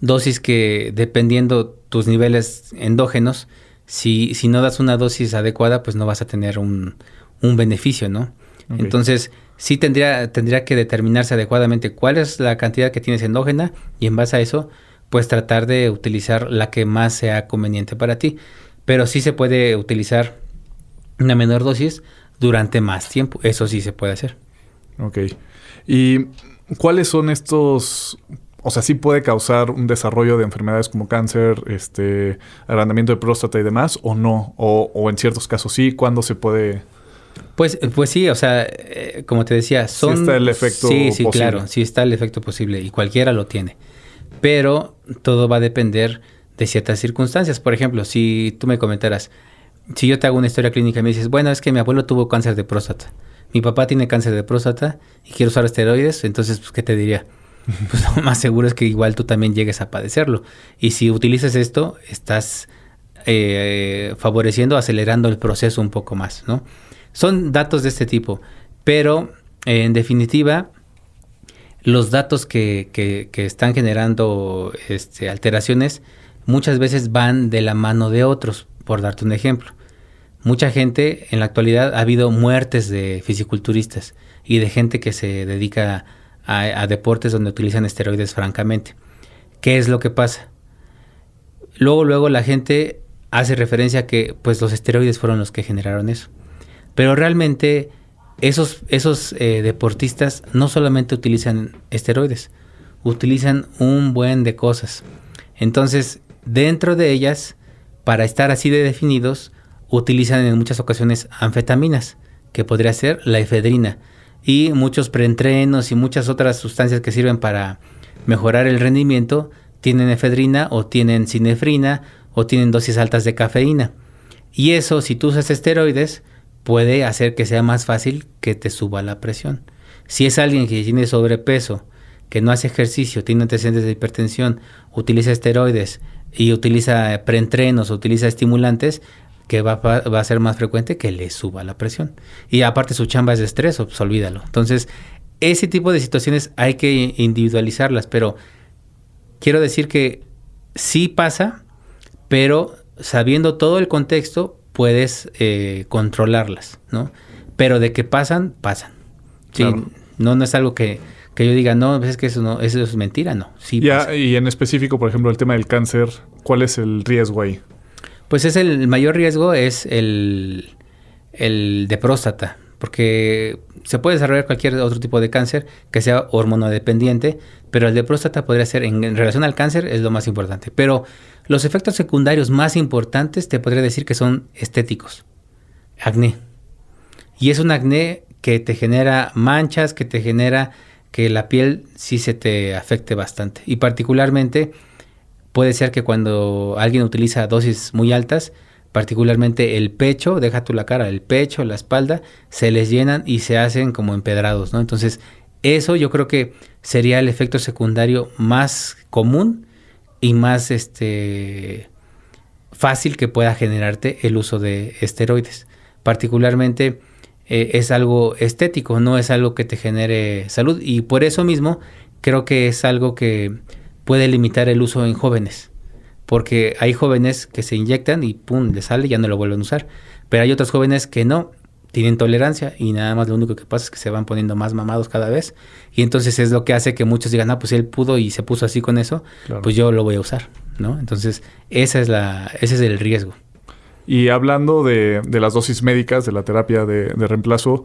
dosis que, dependiendo tus niveles endógenos, si no das una dosis adecuada, pues no vas a tener un beneficio, ¿no? Okay. Entonces, sí tendría que determinarse adecuadamente cuál es la cantidad que tienes endógena y en base a eso, pues tratar de utilizar la que más sea conveniente para ti. Pero sí se puede utilizar una menor dosis durante más tiempo. Eso sí se puede hacer. Ok. ¿Y cuáles son estos...? O sea, ¿sí puede causar un desarrollo de enfermedades como cáncer, agrandamiento de próstata y demás, o no? O en ciertos casos sí, ¿cuándo se puede...? Pues sí, o sea, como te decía, sí está el efecto posible. Sí, claro, sí está el efecto posible y cualquiera lo tiene. Pero todo va a depender de ciertas circunstancias. Por ejemplo, si tú me comentaras, si yo te hago una historia clínica y me dices, bueno, es que mi abuelo tuvo cáncer de próstata, mi papá tiene cáncer de próstata y quiere usar esteroides, entonces, pues, ¿qué te diría? Pues lo más seguro es que igual tú también llegues a padecerlo. Y si utilizas esto, estás favoreciendo, acelerando el proceso un poco más, ¿no? Son datos de este tipo, pero en definitiva, los datos que están generando alteraciones muchas veces van de la mano de otros, por darte un ejemplo. Mucha gente, en la actualidad, ha habido muertes de fisiculturistas y de gente que se dedica a deportes donde utilizan esteroides francamente. ¿Qué es lo que pasa? Luego la gente hace referencia a que pues los esteroides fueron los que generaron eso. Pero realmente esos deportistas no solamente utilizan esteroides, utilizan un buen de cosas. Entonces, dentro de ellas, para estar así de definidos, utilizan en muchas ocasiones anfetaminas, que podría ser la efedrina, y muchos preentrenos y muchas otras sustancias que sirven para mejorar el rendimiento tienen efedrina o tienen sinefrina o tienen dosis altas de cafeína. Y eso, si tú usas esteroides, puede hacer que sea más fácil que te suba la presión. Si es alguien que tiene sobrepeso, que no hace ejercicio, tiene antecedentes de hipertensión, utiliza esteroides y utiliza preentrenos, utiliza estimulantes, que va a ser más frecuente que le suba la presión. Y aparte su chamba es de estrés, pues olvídalo. Entonces, ese tipo de situaciones hay que individualizarlas, pero quiero decir que sí pasa, pero sabiendo todo el contexto puedes controlarlas, ¿no? Pero de que pasan, pasan. Sí, claro. No es algo que yo diga, no, es que eso es mentira, no. Sí pasa. Y en específico, por ejemplo, el tema del cáncer, ¿cuál es el riesgo ahí? Pues el mayor riesgo es el de próstata, porque se puede desarrollar cualquier otro tipo de cáncer que sea hormonodependiente, pero el de próstata podría ser, en relación al cáncer, es lo más importante. Pero los efectos secundarios más importantes te podría decir que son estéticos. Acné. Y es un acné que te genera manchas, que te genera que la piel sí se te afecte bastante. Y particularmente puede ser que cuando alguien utiliza dosis muy altas, particularmente el pecho, deja tú la cara, el pecho, la espalda, se les llenan y se hacen como empedrados, ¿no? Entonces, eso yo creo que sería el efecto secundario más común y más fácil que pueda generarte el uso de esteroides. Particularmente es algo estético, no es algo que te genere salud, y por eso mismo creo que es algo que puede limitar el uso en jóvenes, porque hay jóvenes que se inyectan y pum, les sale y ya no lo vuelven a usar, pero hay otros jóvenes que no, tienen tolerancia y nada más lo único que pasa es que se van poniendo más mamados cada vez, y entonces es lo que hace que muchos digan, pues él pudo y se puso así con eso, claro, pues yo lo voy a usar, ¿no? Entonces ese es el riesgo. Y hablando de las dosis médicas, de la terapia de reemplazo,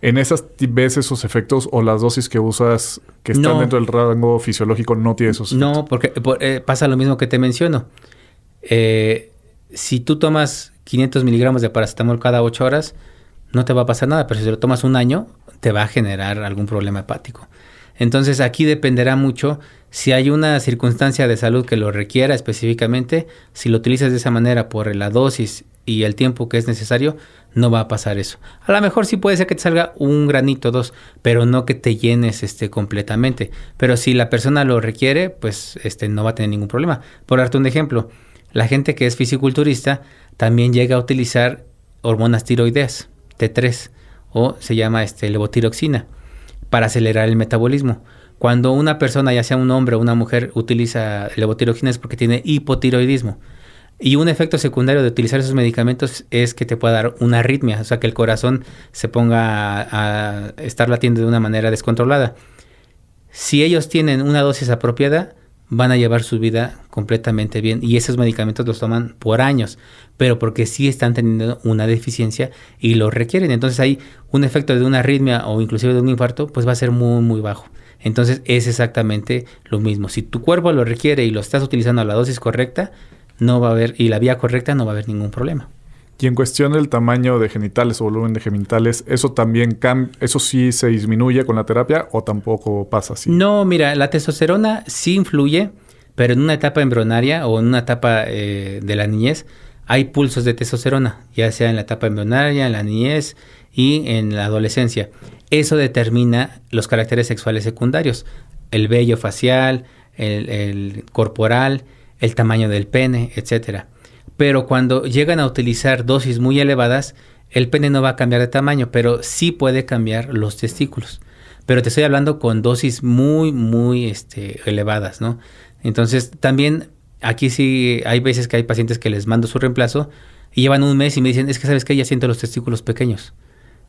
¿en esas ves esos efectos o las dosis que usas que están dentro del rango fisiológico no tiene esos efectos? No, porque pasa lo mismo que te menciono. Si tú tomas 500 miligramos de paracetamol cada 8 horas, no te va a pasar nada, pero si lo tomas un año, te va a generar algún problema hepático. Entonces aquí dependerá mucho si hay una circunstancia de salud que lo requiera específicamente. Si lo utilizas de esa manera por la dosis y el tiempo que es necesario, no va a pasar eso. A lo mejor sí puede ser que te salga un granito, 2, pero no que te llenes completamente. Pero si la persona lo requiere, pues no va a tener ningún problema. Por darte un ejemplo, la gente que es fisiculturista también llega a utilizar hormonas tiroideas, T3, o se llama levotiroxina, para acelerar el metabolismo. Cuando una persona, ya sea un hombre o una mujer, utiliza levotiroxina es porque tiene hipotiroidismo. Y un efecto secundario de utilizar esos medicamentos es que te pueda dar una arritmia, o sea, que el corazón se ponga a estar latiendo de una manera descontrolada. Si ellos tienen una dosis apropiada, van a llevar su vida completamente bien, y esos medicamentos los toman por años, pero porque sí están teniendo una deficiencia y lo requieren. Entonces hay un efecto de una arritmia o inclusive de un infarto, pues va a ser muy, muy bajo. Entonces es exactamente lo mismo. Si tu cuerpo lo requiere y lo estás utilizando a la dosis correcta, no va a haber, y la vía correcta, no va a haber ningún problema. Y en cuestión del tamaño de genitales o volumen de genitales, ¿eso también eso sí se disminuye con la terapia o tampoco pasa así? No, mira, la testosterona sí influye, pero en una etapa embrionaria o en una etapa de la niñez hay pulsos de testosterona, ya sea en la etapa embrionaria, en la niñez y en la adolescencia. Eso determina los caracteres sexuales secundarios, el vello facial, el corporal, el tamaño del pene, etcétera. Pero cuando llegan a utilizar dosis muy elevadas, el pene no va a cambiar de tamaño, pero sí puede cambiar los testículos. Pero te estoy hablando con dosis muy, muy elevadas, ¿no? Entonces, también aquí sí hay veces que hay pacientes que les mando su reemplazo y llevan un mes y me dicen, es que ¿sabes qué? Ya siento los testículos pequeños.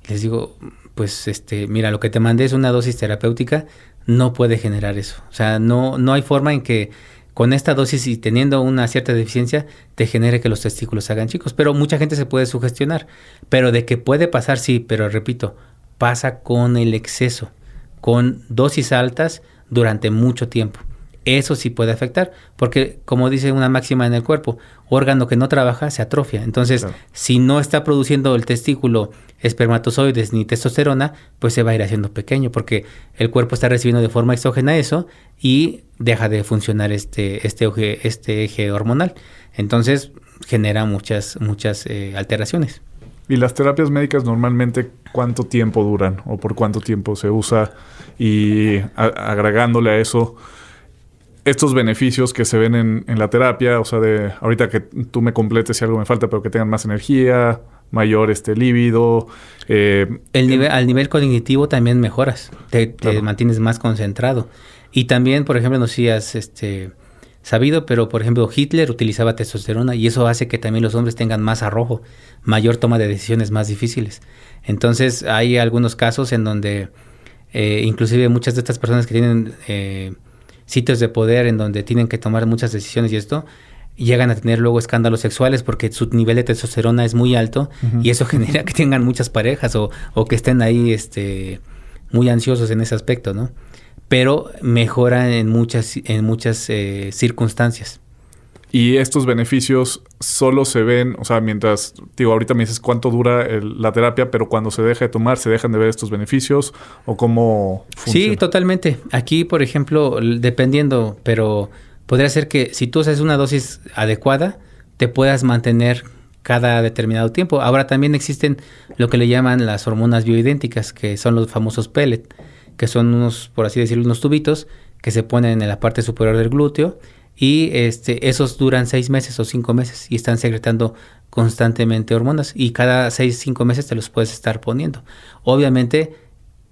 Les digo, pues, mira, lo que te mandé es una dosis terapéutica, no puede generar eso. O sea, no hay forma en que con esta dosis y teniendo una cierta deficiencia te genere que los testículos se hagan chicos. Pero mucha gente se puede sugestionar. Pero de que puede pasar, sí, pero repito, pasa con el exceso, con dosis altas durante mucho tiempo. Eso sí puede afectar, porque como dice una máxima en el cuerpo, órgano que no trabaja se atrofia. Entonces, claro, si no está produciendo el testículo espermatozoides ni testosterona, pues se va a ir haciendo pequeño, porque el cuerpo está recibiendo de forma exógena eso y deja de funcionar este eje hormonal. Entonces, genera muchas alteraciones. ¿Y las terapias médicas normalmente cuánto tiempo duran o por cuánto tiempo se usa? Y agregándole a eso estos beneficios que se ven en la terapia, o sea, de ahorita que tú me completes si algo me falta, pero que tengan más energía, mayor líbido. Al nivel cognitivo también mejoras, te mantienes más concentrado. Y también, por ejemplo, no sé si has sabido, pero por ejemplo Hitler utilizaba testosterona y eso hace que también los hombres tengan más arrojo, mayor toma de decisiones más difíciles. Entonces hay algunos casos en donde inclusive muchas de estas personas que tienen sitios de poder en donde tienen que tomar muchas decisiones y esto, llegan a tener luego escándalos sexuales porque su nivel de testosterona es muy alto. Uh-huh. Y eso genera que tengan muchas parejas o que estén ahí muy ansiosos en ese aspecto, ¿no? Pero mejoran en muchas circunstancias. Y estos beneficios solo se ven, o sea, mientras, ahorita me dices cuánto dura la terapia, pero cuando se deja de tomar, ¿se dejan de ver estos beneficios o cómo funciona? Sí, totalmente. Aquí, por ejemplo, dependiendo, pero podría ser que si tú haces una dosis adecuada, te puedas mantener cada determinado tiempo. Ahora también existen lo que le llaman las hormonas bioidénticas, que son los famosos pellet, que son unos, por así decirlo, unos tubitos que se ponen en la parte superior del glúteo. Y esos duran 6 meses o 5 meses y están secretando constantemente hormonas y cada 6-5 meses te los puedes estar poniendo. Obviamente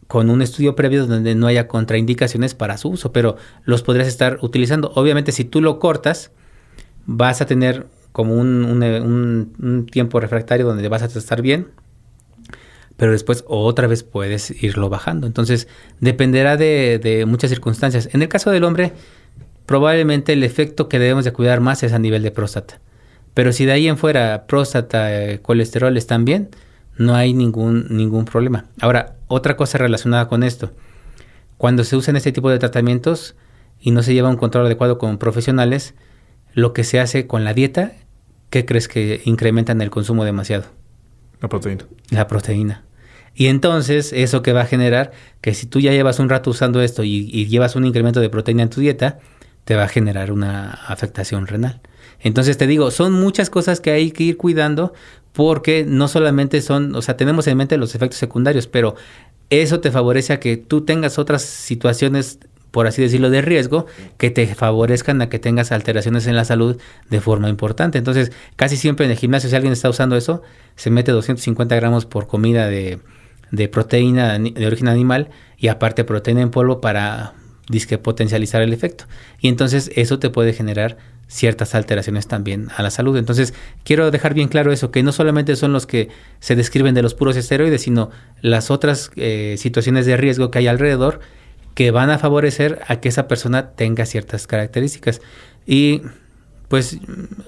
con un estudio previo donde no haya contraindicaciones para su uso, pero los podrías estar utilizando. Obviamente si tú lo cortas vas a tener como un tiempo refractario donde vas a estar bien, pero después otra vez puedes irlo bajando. Entonces dependerá de muchas circunstancias. En el caso del hombre, probablemente el efecto que debemos de cuidar más es a nivel de próstata. Pero si de ahí en fuera próstata, colesterol están bien, no hay ningún problema. Ahora, otra cosa relacionada con esto. Cuando se usan este tipo de tratamientos y no se lleva un control adecuado con profesionales, lo que se hace con la dieta, ¿qué crees que incrementan el consumo demasiado? La proteína. La proteína. Y entonces, eso que va a generar que si tú ya llevas un rato usando esto y llevas un incremento de proteína en tu dieta, te va a generar una afectación renal. Entonces te digo, son muchas cosas que hay que ir cuidando porque no solamente tenemos en mente los efectos secundarios, pero eso te favorece a que tú tengas otras situaciones, por así decirlo, de riesgo, que te favorezcan a que tengas alteraciones en la salud de forma importante. Entonces, casi siempre en el gimnasio, si alguien está usando eso, se mete 250 gramos por comida de proteína de origen animal y aparte proteína en polvo para disque potencializar el efecto. Y entonces eso te puede generar ciertas alteraciones también a la salud. Entonces quiero dejar bien claro eso, que no solamente son los que se describen de los puros esteroides, sino las otras situaciones de riesgo que hay alrededor que van a favorecer a que esa persona tenga ciertas características. Y pues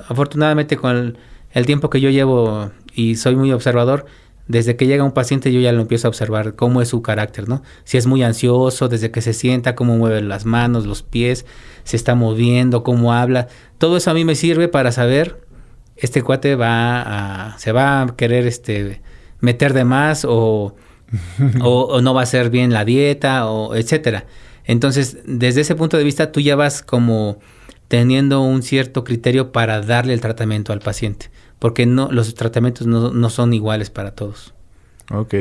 afortunadamente con el tiempo que yo llevo y soy muy observador, desde que llega un paciente yo ya lo empiezo a observar cómo es su carácter, ¿no? Si es muy ansioso, desde que se sienta, cómo mueve las manos, los pies, se está moviendo, cómo habla. Todo eso a mí me sirve para saber, este cuate se va a querer meter de más o no va a hacer bien la dieta o etcétera. Entonces, desde ese punto de vista, tú ya vas como teniendo un cierto criterio para darle el tratamiento al paciente, porque los tratamientos no son iguales para todos. Ok.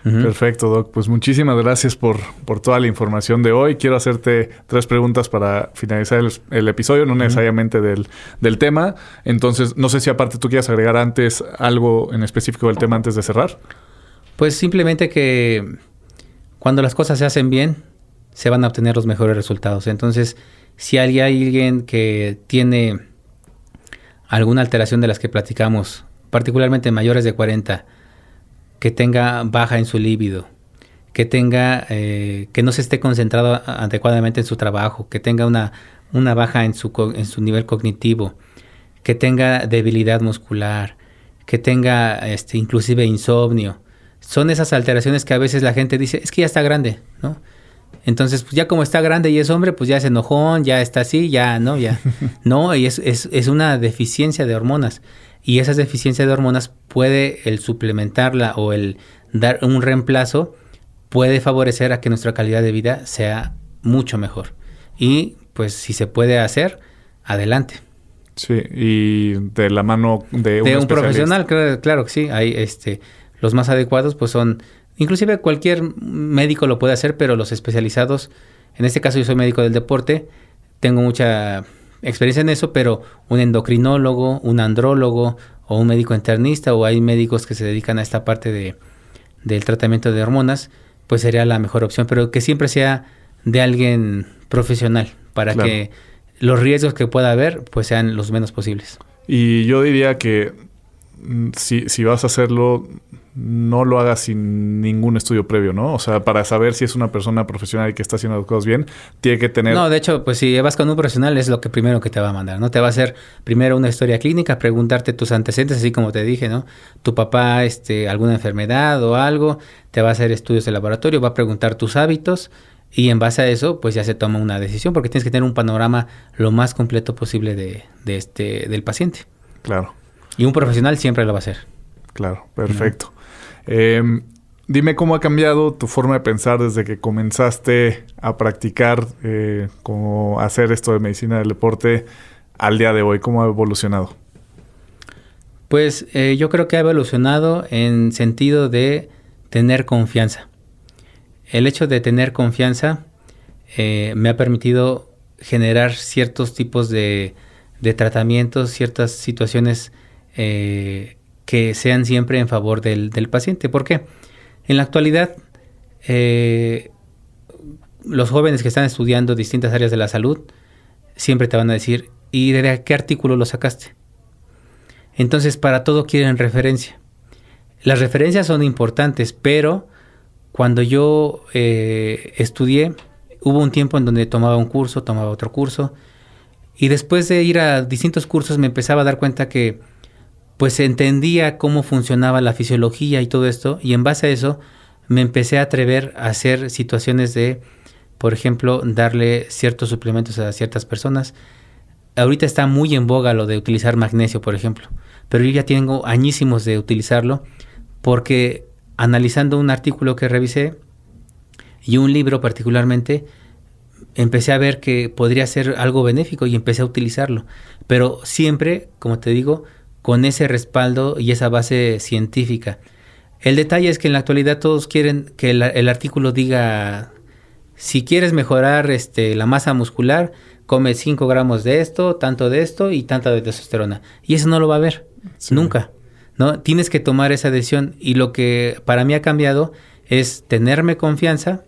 Perfecto, Doc. Pues muchísimas gracias por toda la información de hoy. Quiero hacerte 3 preguntas para finalizar el episodio, no necesariamente del tema. Entonces, no sé si aparte tú quieras agregar antes algo en específico del tema antes de cerrar. Pues simplemente que cuando las cosas se hacen bien, se van a obtener los mejores resultados. Entonces, si hay alguien que tiene alguna alteración de las que platicamos, particularmente mayores de 40, que tenga baja en su líbido, que tenga que no se esté concentrado adecuadamente en su trabajo, que tenga una baja en su nivel cognitivo, que tenga debilidad muscular, que tenga inclusive insomnio. Son esas alteraciones que a veces la gente dice, es que ya está grande, ¿no? Entonces, pues ya como está grande y es hombre, pues ya es enojón, ya está así, ya, ¿no? Ya. No, y es una deficiencia de hormonas. Y esas deficiencias de hormonas puede el suplementarla o el dar un reemplazo puede favorecer a que nuestra calidad de vida sea mucho mejor. Y pues si se puede hacer, adelante. Sí, y de la mano de un profesional, claro que sí. Hay los más adecuados pues son, inclusive cualquier médico lo puede hacer, pero los especializados, en este caso yo soy médico del deporte, tengo mucha experiencia en eso, pero un endocrinólogo, un andrólogo o un médico internista, o hay médicos que se dedican a esta parte del tratamiento de hormonas, pues sería la mejor opción, pero que siempre sea de alguien profesional para que los riesgos que pueda haber pues sean los menos posibles. Y yo diría que si vas a hacerlo, no lo hagas sin ningún estudio previo, ¿no? O sea, para saber si es una persona profesional y que está haciendo las cosas bien, tiene que tener... No, de hecho, pues si vas con un profesional es lo que primero que te va a mandar, ¿no? Te va a hacer primero una historia clínica, preguntarte tus antecedentes, así como te dije, ¿no? Tu papá, alguna enfermedad o algo, te va a hacer estudios de laboratorio, va a preguntar tus hábitos y en base a eso, pues ya se toma una decisión porque tienes que tener un panorama lo más completo posible del paciente. Claro. Y un profesional siempre lo va a hacer. Claro, perfecto. Dime cómo ha cambiado tu forma de pensar desde que comenzaste a practicar, cómo hacer esto de medicina del deporte al día de hoy. ¿Cómo ha evolucionado? Pues yo creo que ha evolucionado en sentido de tener confianza. El hecho de tener confianza me ha permitido generar ciertos tipos de tratamientos, ciertas situaciones que sean siempre en favor del paciente. ¿Por qué? En la actualidad, los jóvenes que están estudiando distintas áreas de la salud siempre te van a decir, ¿y de qué artículo lo sacaste? Entonces, para todo quieren referencia. Las referencias son importantes, pero cuando yo estudié, hubo un tiempo en donde tomaba un curso, tomaba otro curso, y después de ir a distintos cursos me empezaba a dar cuenta que pues entendía cómo funcionaba la fisiología y todo esto, y en base a eso me empecé a atrever a hacer situaciones de, por ejemplo, darle ciertos suplementos a ciertas personas. Ahorita está muy en boga lo de utilizar magnesio, por ejemplo, pero yo ya tengo añísimos de utilizarlo porque analizando un artículo que revisé y un libro particularmente, empecé a ver que podría ser algo benéfico y empecé a utilizarlo, pero siempre, como te digo, con ese respaldo y esa base científica. El detalle es que en la actualidad todos quieren que el artículo diga, si quieres mejorar la masa muscular, come 5 gramos de esto, tanto de esto y tanta de testosterona. Y eso no lo va a ver, nunca, ¿no? Tienes que tomar esa decisión y lo que para mí ha cambiado es tenerme confianza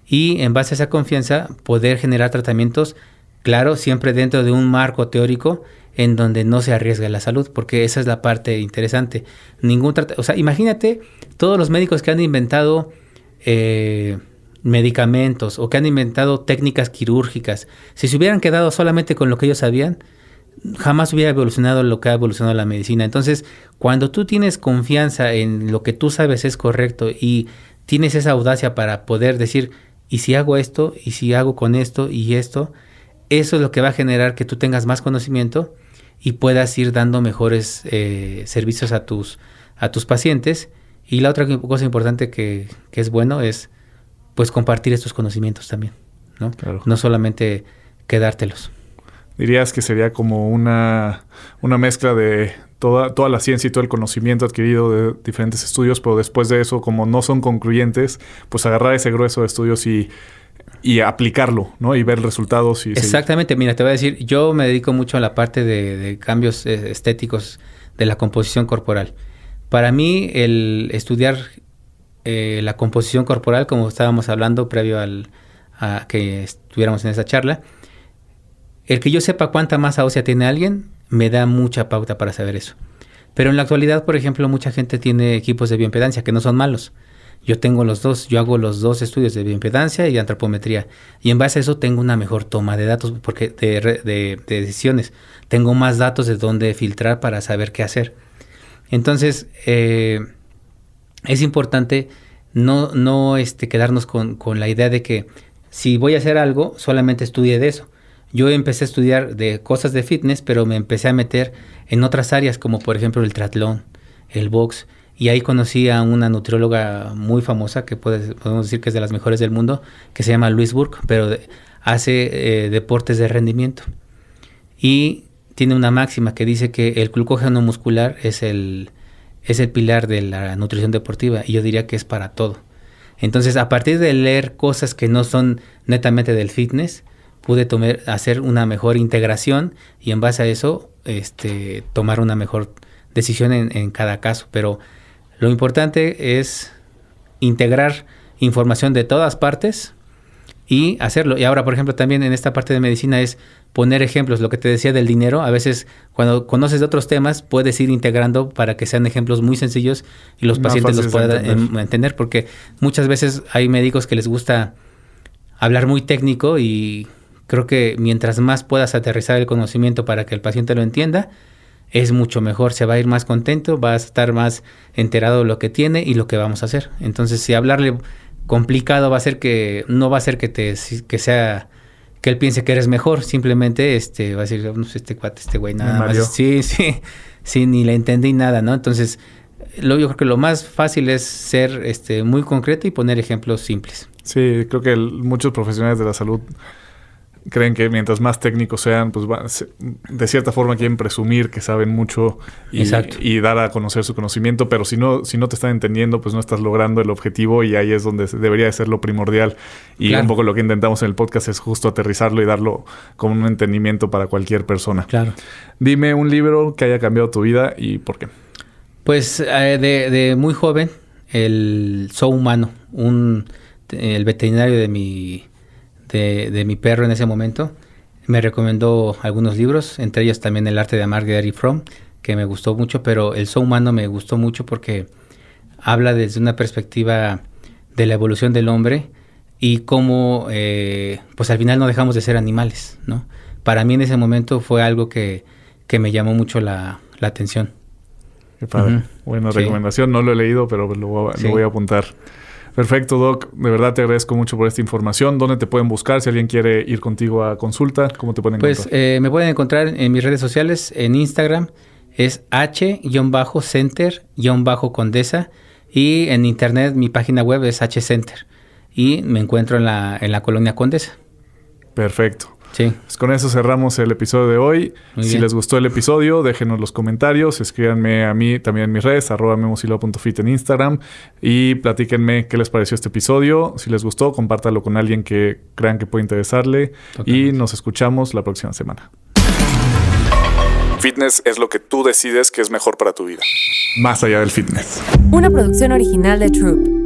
y en base a esa confianza poder generar tratamientos, claro, siempre dentro de un marco teórico en donde no se arriesga la salud, porque esa es la parte interesante. O sea, imagínate todos los médicos que han inventado medicamentos o que han inventado técnicas quirúrgicas. Si se hubieran quedado solamente con lo que ellos sabían, jamás hubiera evolucionado lo que ha evolucionado la medicina. Entonces, cuando tú tienes confianza en lo que tú sabes es correcto y tienes esa audacia para poder decir, ¿y si hago esto? ¿Y si hago con esto y esto? Eso es lo que va a generar que tú tengas más conocimiento y puedas ir dando mejores servicios a tus pacientes. Y la otra cosa importante que es bueno es pues compartir estos conocimientos también, ¿no? Claro. No solamente quedártelos. dirías que sería como una mezcla de toda la ciencia y todo el conocimiento adquirido de diferentes estudios, pero después de eso, como no son concluyentes, pues agarrar ese grueso de estudios y aplicarlo, ¿no? Y ver resultados. Exactamente. Mira, te voy a decir, yo me dedico mucho a la parte de cambios estéticos de la composición corporal. Para mí, el estudiar la composición corporal, como estábamos hablando previo a que estuviéramos en esa charla, el que yo sepa cuánta masa ósea tiene alguien, me da mucha pauta para saber eso. Pero en la actualidad, por ejemplo, mucha gente tiene equipos de bioimpedancia que no son malos. Yo tengo los dos, yo hago los dos estudios de bioimpedancia y antropometría. Y en base a eso tengo una mejor toma de datos porque de decisiones. Tengo más datos de dónde filtrar para saber qué hacer. Entonces, es importante no quedarnos con la idea de que si voy a hacer algo, solamente estudie de eso. Yo empecé a estudiar de cosas de fitness, pero me empecé a meter en otras áreas, como por ejemplo el triatlón, el box, y ahí conocí a una nutrióloga muy famosa, que podemos decir que es de las mejores del mundo, que se llama Louise Burke, pero hace deportes de rendimiento. Y tiene una máxima que dice que el glucógeno muscular es el pilar de la nutrición deportiva, y yo diría que es para todo. Entonces, a partir de leer cosas que no son netamente del fitness, pude hacer una mejor integración y en base a eso tomar una mejor decisión en cada caso. Pero lo importante es integrar información de todas partes y hacerlo. Y ahora, por ejemplo, también en esta parte de medicina es poner ejemplos. Lo que te decía del dinero, a veces cuando conoces de otros temas puedes ir integrando para que sean ejemplos muy sencillos y los pacientes los puedan entender, porque muchas veces hay médicos que les gusta hablar muy técnico y creo que mientras más puedas aterrizar el conocimiento para que el paciente lo entienda, es mucho mejor. Se va a ir más contento, va a estar más enterado de lo que tiene y lo que vamos a hacer. Entonces, si hablarle complicado no va a ser que él piense que eres mejor. Simplemente va a decir, no sé, este güey nada más. Sí, ni le entendí nada, ¿no? Entonces, yo creo que lo más fácil es ser muy concreto y poner ejemplos simples. Sí, creo que muchos profesionales de la salud creen que mientras más técnicos sean, pues de cierta forma quieren presumir que saben mucho y dar a conocer su conocimiento, pero si no te están entendiendo, pues no estás logrando el objetivo, y ahí es donde debería de ser lo primordial. Y claro, un poco lo que intentamos en el podcast es justo aterrizarlo y darlo como un entendimiento para cualquier persona. Claro. Dime un libro que haya cambiado tu vida y por qué. Pues de muy joven, el Zoo Humano, el veterinario de mi perro en ese momento, me recomendó algunos libros, entre ellos también El arte de amar de Erich Fromm, que me gustó mucho, pero El Zoo Humano me gustó mucho porque habla desde una perspectiva de la evolución del hombre y cómo pues al final no dejamos de ser animales, ¿no? Para mí en ese momento fue algo que me llamó mucho la atención. Qué padre. Buena recomendación, no lo he leído, pero lo voy a apuntar. Perfecto, Doc. De verdad te agradezco mucho por esta información. ¿Dónde te pueden buscar? Si alguien quiere ir contigo a consulta, ¿cómo te pueden encontrar? Pues me pueden encontrar en mis redes sociales. En Instagram es h-center-condesa y en internet mi página web es hcenter y me encuentro en la colonia Condesa. Perfecto. Sí. Pues con eso cerramos el episodio de hoy. Si les gustó el episodio, déjenos los comentarios, escríbanme a mí también en mis redes, @memosilao.fit en Instagram, y platíquenme qué les pareció este episodio. Si les gustó, compártalo con alguien que crean que puede interesarle. Totalmente. Y nos escuchamos la próxima semana. Fitness es lo que tú decides que es mejor para tu vida, más allá del fitness. Una producción original de Troop.